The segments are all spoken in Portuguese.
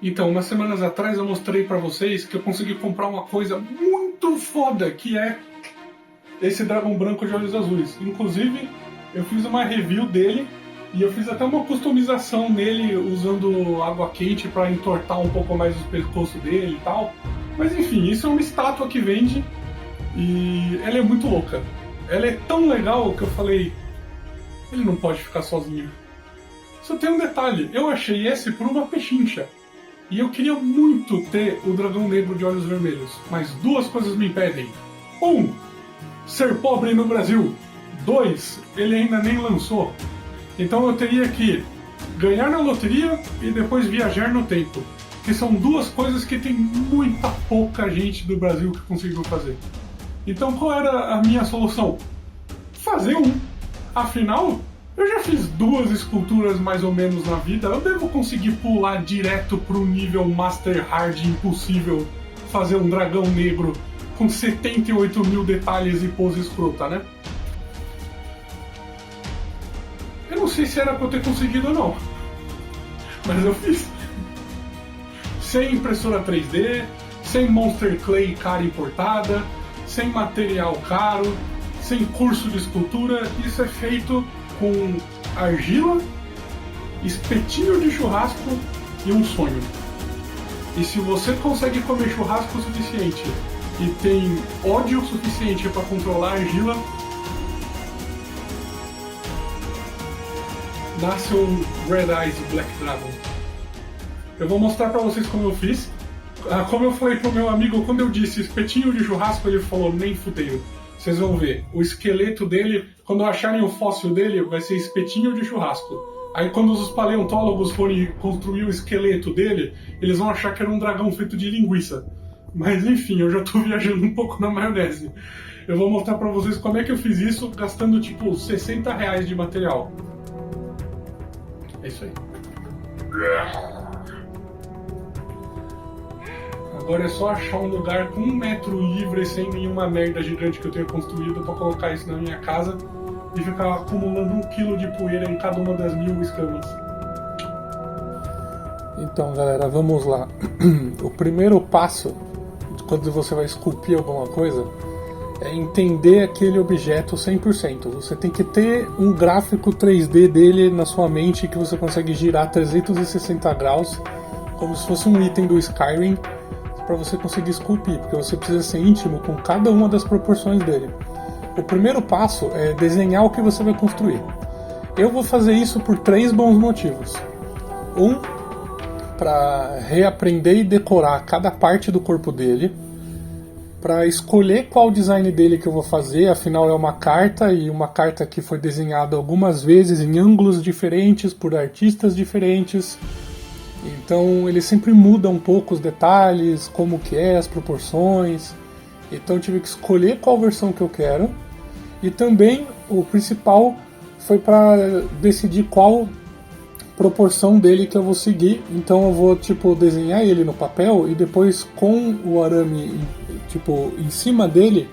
Então, umas semanas atrás eu mostrei pra vocês que eu consegui comprar uma coisa muito foda, que é esse dragão branco de olhos azuis. Inclusive, eu fiz uma review dele e eu fiz até uma customização nele usando água quente pra entortar um pouco mais o pescoço dele e tal. Mas enfim, isso é uma estátua que vende e ela é muito louca. Ela é tão legal que eu falei, ele não pode ficar sozinho. Só tem um detalhe, eu achei esse por uma pechincha. E eu queria muito ter o dragão negro de olhos vermelhos, mas duas coisas me impedem. Um, ser pobre no Brasil. Dois, ele ainda nem lançou. Então eu teria que ganhar na loteria e depois viajar no tempo. Que são duas coisas que tem muita pouca gente do Brasil que conseguiu fazer. Então qual era a minha solução? Fazer um. Afinal, eu já fiz duas esculturas mais ou menos na vida, eu devo conseguir pular direto pro nível Master Hard impossível, fazer um dragão negro com 78 mil detalhes e pose escrota, né? Eu não sei se era pra eu ter conseguido ou não, mas eu fiz. Sem impressora 3D, sem Monster Clay cara importada, sem material caro, sem curso de escultura, isso é feito com argila, espetinho de churrasco e um sonho. E se você consegue comer churrasco o suficiente e tem ódio suficiente para controlar a argila, nasce um Red Eyes Black Dragon. Eu vou mostrar para vocês como eu fiz. Como eu falei pro meu amigo, quando eu disse espetinho de churrasco, ele falou, nem fudeu. Vocês vão ver, o esqueleto dele, quando acharem o fóssil dele, vai ser espetinho de churrasco. Aí quando os paleontólogos forem construir o esqueleto dele, eles vão achar que era um dragão feito de linguiça. Mas enfim, eu já tô viajando um pouco na maionese. Eu vou mostrar pra vocês como é que eu fiz isso, gastando tipo R$60 de material. É isso aí. Agora é só achar um lugar com 1 metro livre, sem nenhuma merda gigante que eu tenha construído pra colocar isso na minha casa e ficar acumulando 1 quilo de poeira em cada uma das 1000 escamas. Então, galera, vamos lá. O primeiro passo, quando você vai esculpir alguma coisa, é entender aquele objeto 100%. Você tem que ter um gráfico 3D dele na sua mente que você consegue girar 360 graus, como se fosse um item do Skyrim, para você conseguir esculpir, porque você precisa ser íntimo com cada uma das proporções dele. O primeiro passo é desenhar o que você vai construir. Eu vou fazer isso por 3 bons motivos. Um, para reaprender e decorar cada parte do corpo dele, para escolher qual design dele que eu vou fazer, afinal é uma carta, e uma carta que foi desenhada algumas vezes em ângulos diferentes, por artistas diferentes. Então ele sempre muda um pouco os detalhes, como que é, as proporções. Então eu tive que escolher qual versão que eu quero. E também o principal foi para decidir qual proporção dele que eu vou seguir. Então eu vou tipo desenhar ele no papel e depois com o arame tipo em cima dele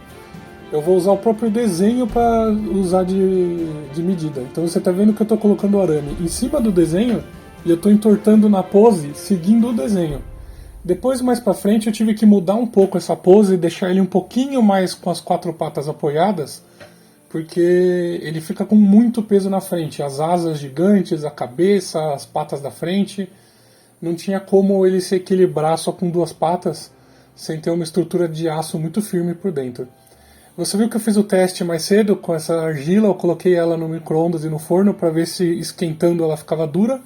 eu vou usar o próprio desenho para usar de medida. Então você está vendo que eu estou colocando o arame em cima do desenho e eu estou entortando na pose seguindo o desenho. Depois, mais pra frente, eu tive que mudar um pouco essa pose e deixar ele um pouquinho mais com as 4 patas apoiadas, porque ele fica com muito peso na frente. As asas gigantes, a cabeça, as patas da frente. Não tinha como ele se equilibrar só com 2 patas, sem ter uma estrutura de aço muito firme por dentro. Você viu que eu fiz o teste mais cedo com essa argila, eu coloquei ela no micro-ondas e no forno para ver se esquentando ela ficava dura.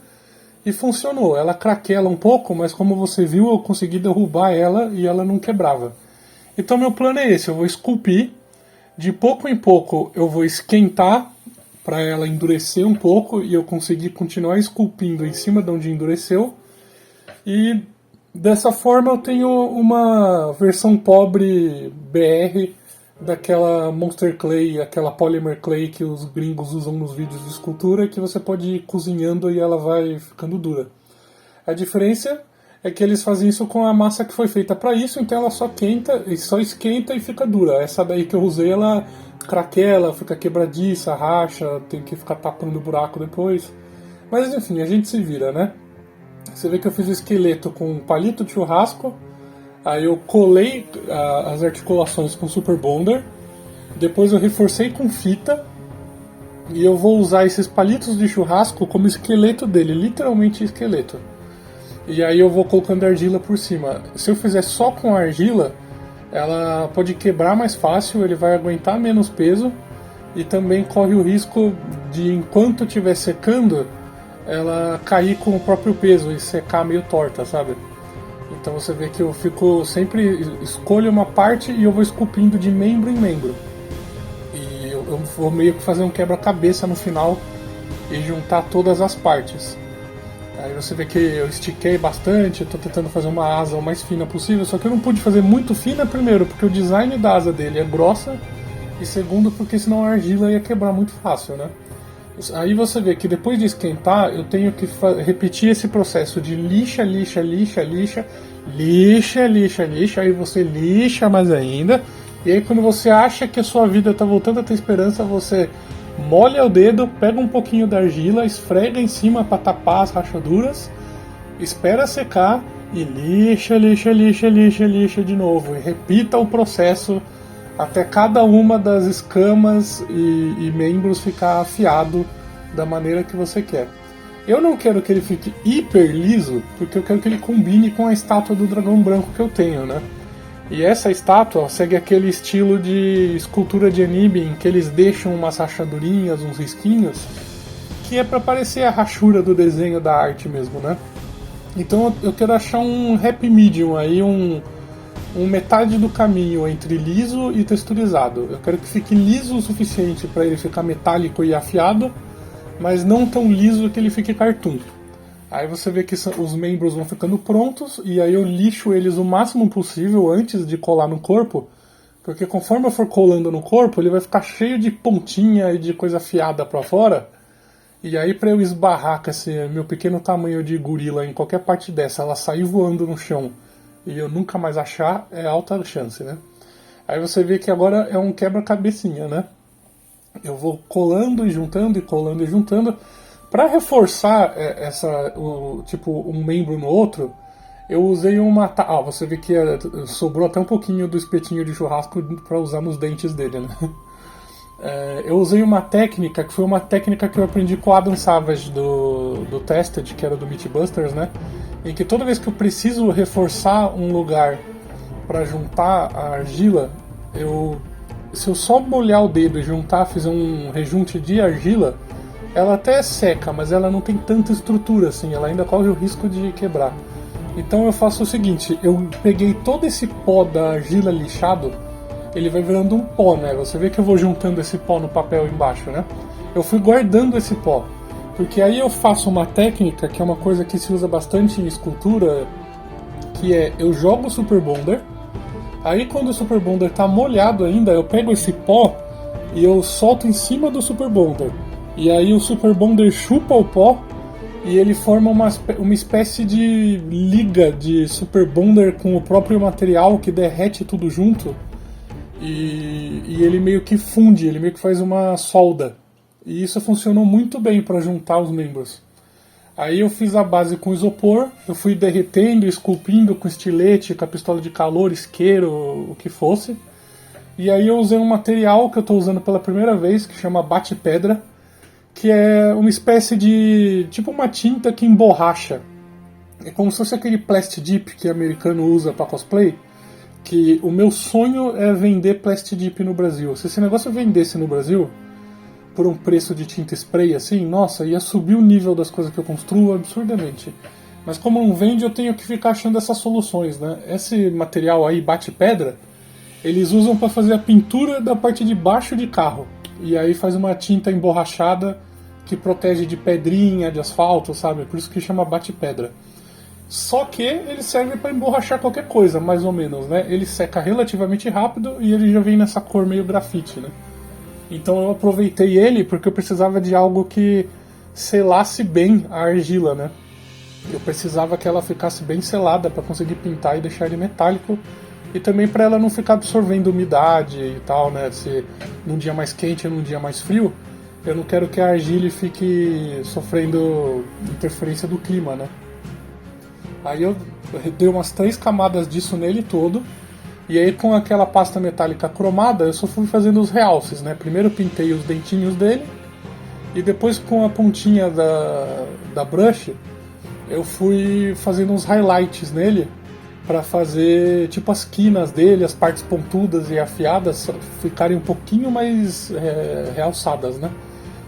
E funcionou, ela craquela um pouco, mas como você viu, eu consegui derrubar ela e ela não quebrava. Então meu plano é esse, eu vou esculpir, de pouco em pouco eu vou esquentar para ela endurecer um pouco e eu conseguir continuar esculpindo em cima de onde endureceu. E dessa forma eu tenho uma versão pobre BR daquela Monster Clay, aquela Polymer Clay que os gringos usam nos vídeos de escultura, que você pode ir cozinhando e ela vai ficando dura. A diferença é que eles fazem isso com a massa que foi feita para isso, então ela só esquenta e fica dura. Essa daí que eu usei, ela craquela, fica quebradiça, racha, tem que ficar tapando o buraco depois. Mas enfim, a gente se vira, né? Você vê que eu fiz o esqueleto com um palito de churrasco, aí eu colei as articulações com Super Bonder, depois eu reforcei com fita, e eu vou usar esses palitos de churrasco como esqueleto dele, literalmente esqueleto. E aí eu vou colocando argila por cima. Se eu fizer só com argila, ela pode quebrar mais fácil, ele vai aguentar menos peso e também corre o risco de, enquanto estiver secando, ela cair com o próprio peso e secar meio torta, sabe? Então você vê que eu fico sempre escolho uma parte e eu vou esculpindo de membro em membro. E eu vou meio que fazer um quebra-cabeça no final e juntar todas as partes. Aí você vê que eu estiquei bastante, eu tô tentando fazer uma asa o mais fina possível, só que eu não pude fazer muito fina, primeiro, porque o design da asa dele é grossa, e segundo, porque senão a argila ia quebrar muito fácil, né? Aí você vê que depois de esquentar, eu tenho que repetir esse processo de lixa, lixa, lixa, lixa, lixa, lixa, lixa, aí você lixa mais ainda, e aí quando você acha que a sua vida tá voltando a ter esperança, você molha o dedo, pega um pouquinho da argila, esfrega em cima para tapar as rachaduras, espera secar e lixa, lixa, lixa, lixa, lixa de novo. E repita o processo até cada uma das escamas e membros ficar afiado da maneira que você quer. Eu não quero que ele fique hiper liso, porque eu quero que ele combine com a estátua do dragão branco que eu tenho, né? E essa estátua segue aquele estilo de escultura de anime em que eles deixam umas rachadurinhas, uns risquinhos, que é para parecer a rachura do desenho da arte mesmo, né? Então eu quero achar um happy medium aí, um metade do caminho entre liso e texturizado. Eu quero que fique liso o suficiente para ele ficar metálico e afiado, mas não tão liso que ele fique cartoon. Aí você vê que os membros vão ficando prontos, e aí eu lixo eles o máximo possível antes de colar no corpo, porque conforme eu for colando no corpo, ele vai ficar cheio de pontinha e de coisa afiada pra fora, e aí pra eu esbarrar com esse meu pequeno tamanho de gorila em qualquer parte dessa, ela sair voando no chão, e eu nunca mais achar, é alta chance, né? Aí você vê que agora é um quebra-cabecinha, né? Eu vou colando e juntando e colando e juntando. Para reforçar tipo um membro no outro, eu usei uma. Você vê que sobrou até um pouquinho do espetinho de churrasco para usar nos dentes dele, né? Eu usei uma técnica que foi uma técnica que eu aprendi com o Adam Savage do Tested, que era do Mythbusters, né? Em que toda vez que eu preciso reforçar um lugar para juntar a argila, se eu só molhar o dedo e juntar, fizer um rejunte de argila, ela até é seca, mas ela não tem tanta estrutura assim, ela ainda corre o risco de quebrar. Então eu faço o seguinte, eu peguei todo esse pó da argila lixado, ele vai virando um pó, né? Você vê que eu vou juntando esse pó no papel embaixo, né? Eu fui guardando esse pó, porque aí eu faço uma técnica, que é uma coisa que se usa bastante em escultura, que é, eu jogo o Super Bonder, aí quando o Super Bonder tá molhado ainda, eu pego esse pó e eu solto em cima do Super Bonder. E aí o Super Bonder chupa o pó e ele forma uma espécie de liga de Super Bonder com o próprio material que derrete tudo junto. E ele meio que funde, ele meio que faz uma solda. E isso funcionou muito bem para juntar os membros. Aí eu fiz a base com isopor, eu fui derretendo, esculpindo com estilete, com a pistola de calor, isqueiro, o que fosse. E aí eu usei um material que eu estou usando pela primeira vez, que chama bate-pedra, que é uma espécie de, tipo uma tinta que emborracha. É como se fosse aquele Plastic Dip que o americano usa para cosplay, que o meu sonho é vender Plastic Dip no Brasil. Se esse negócio vendesse no Brasil, por um preço de tinta spray assim, nossa, ia subir o nível das coisas que eu construo absurdamente. Mas como não vende, eu tenho que ficar achando essas soluções, né? Esse material aí, bate-pedra, eles usam para fazer a pintura da parte de baixo de carro. E aí faz uma tinta emborrachada que protege de pedrinha, de asfalto, sabe? Por isso que chama bate-pedra. Só que ele serve para emborrachar qualquer coisa, mais ou menos, né? Ele seca relativamente rápido e ele já vem nessa cor meio grafite, né? Então eu aproveitei ele porque eu precisava de algo que selasse bem a argila, né? Eu precisava que ela ficasse bem selada para conseguir pintar e deixar ele metálico. E também para ela não ficar absorvendo umidade e tal, né? Se num dia mais quente ou num dia mais frio, eu não quero que a argila fique sofrendo interferência do clima, né? Aí eu dei umas 3 camadas disso nele todo. E aí com aquela pasta metálica cromada eu só fui fazendo os realces, né? Primeiro pintei os dentinhos dele. E depois com a pontinha da brush eu fui fazendo uns highlights nele para fazer tipo as quinas dele, as partes pontudas e afiadas ficarem um pouquinho mais realçadas, né?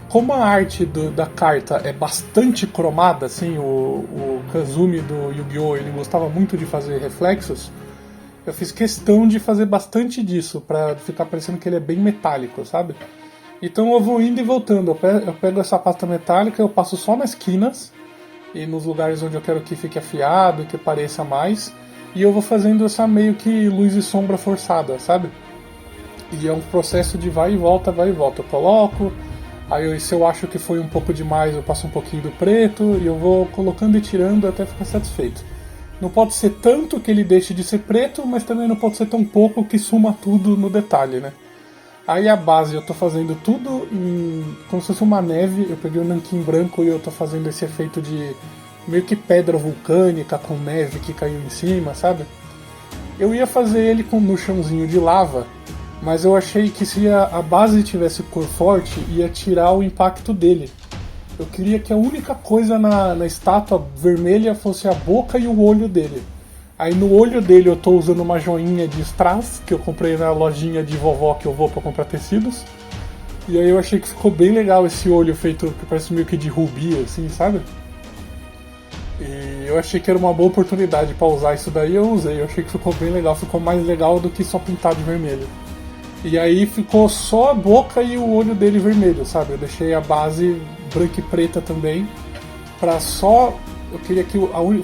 Como a arte da carta é bastante cromada, assim, o Kazumi do Yu-Gi-Oh! Ele gostava muito de fazer reflexos, eu fiz questão de fazer bastante disso, pra ficar parecendo que ele é bem metálico, sabe? Então eu vou indo e voltando, eu pego essa pasta metálica, eu passo só nas quinas, e nos lugares onde eu quero que fique afiado, que pareça mais, e eu vou fazendo essa meio que luz e sombra forçada, sabe? E é um processo de vai e volta, eu coloco, aí se eu acho que foi um pouco demais eu passo um pouquinho do preto, e eu vou colocando e tirando até ficar satisfeito. Não pode ser tanto que ele deixe de ser preto, mas também não pode ser tão pouco que suma tudo no detalhe, né? Aí a base eu tô fazendo tudo como se fosse uma neve, eu peguei o nanquim branco e eu tô fazendo esse efeito de meio que pedra vulcânica com neve que caiu em cima, sabe? Eu ia fazer ele no chãozinho de lava, mas eu achei que se a base tivesse cor forte, ia tirar o impacto dele. Eu queria que a única coisa na estátua vermelha fosse a boca e o olho dele. Aí no olho dele eu tô usando uma joinha de strass, que eu comprei na lojinha de vovó que eu vou pra comprar tecidos. E aí eu achei que ficou bem legal esse olho feito, que parece meio que de rubi, assim, sabe? E eu achei que era uma boa oportunidade pra usar isso daí, eu usei. Eu achei que ficou bem legal, ficou mais legal do que só pintar de vermelho. E aí ficou só a boca e o olho dele vermelho, sabe? Eu deixei a base branca e preta também, pra só... Eu queria que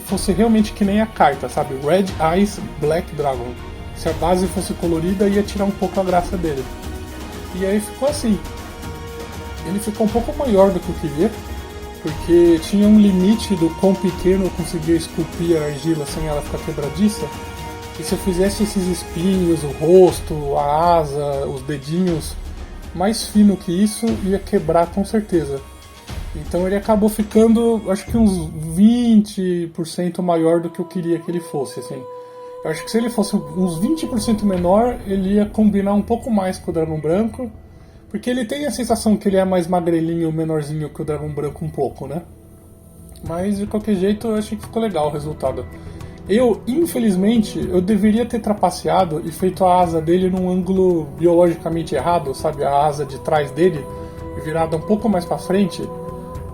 fosse realmente que nem a carta, sabe? Red Eyes Black Dragon. Se a base fosse colorida, ia tirar um pouco a graça dele. E aí ficou assim. Ele ficou um pouco maior do que eu queria, porque tinha um limite do quão pequeno eu conseguia esculpir a argila sem ela ficar quebradiça. E se eu fizesse esses espinhos, o rosto, a asa, os dedinhos, mais fino que isso, ia quebrar com certeza. Então ele acabou ficando, acho que uns 20% maior do que eu queria que ele fosse, assim. Eu acho que se ele fosse uns 20% menor, ele ia combinar um pouco mais com o Dragão Branco, porque ele tem a sensação que ele é mais magrelinho, menorzinho que o Dragão Branco um pouco, né? Mas de qualquer jeito eu achei que ficou legal o resultado. Infelizmente, eu deveria ter trapaceado e feito a asa dele num ângulo biologicamente errado, sabe? A asa de trás dele virada um pouco mais pra frente,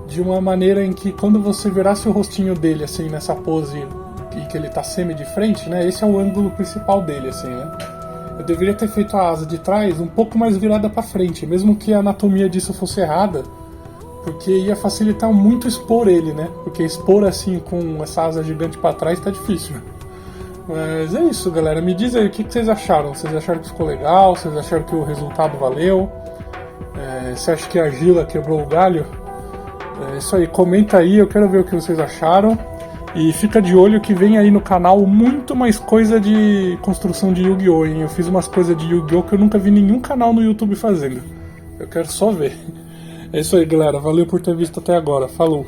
de uma maneira em que quando você virasse o rostinho dele, assim, nessa pose em que ele tá semi de frente, né? Esse é o ângulo principal dele, assim, né? Eu deveria ter feito a asa de trás um pouco mais virada pra frente, mesmo que a anatomia disso fosse errada, porque ia facilitar muito expor ele, né? Porque expor assim com essa asa gigante pra trás tá difícil. Mas é isso, galera. Me diz aí o que vocês acharam. Vocês acharam que ficou legal? Vocês acharam que o resultado valeu? Você acha que a argila quebrou o galho? É isso aí, comenta aí, eu quero ver o que vocês acharam. E fica de olho que vem aí no canal muito mais coisa de construção de Yu-Gi-Oh! Hein? Eu fiz umas coisas de Yu-Gi-Oh! Que eu nunca vi nenhum canal no YouTube fazendo. Eu quero só ver. É isso aí, galera. Valeu por ter visto até agora. Falou!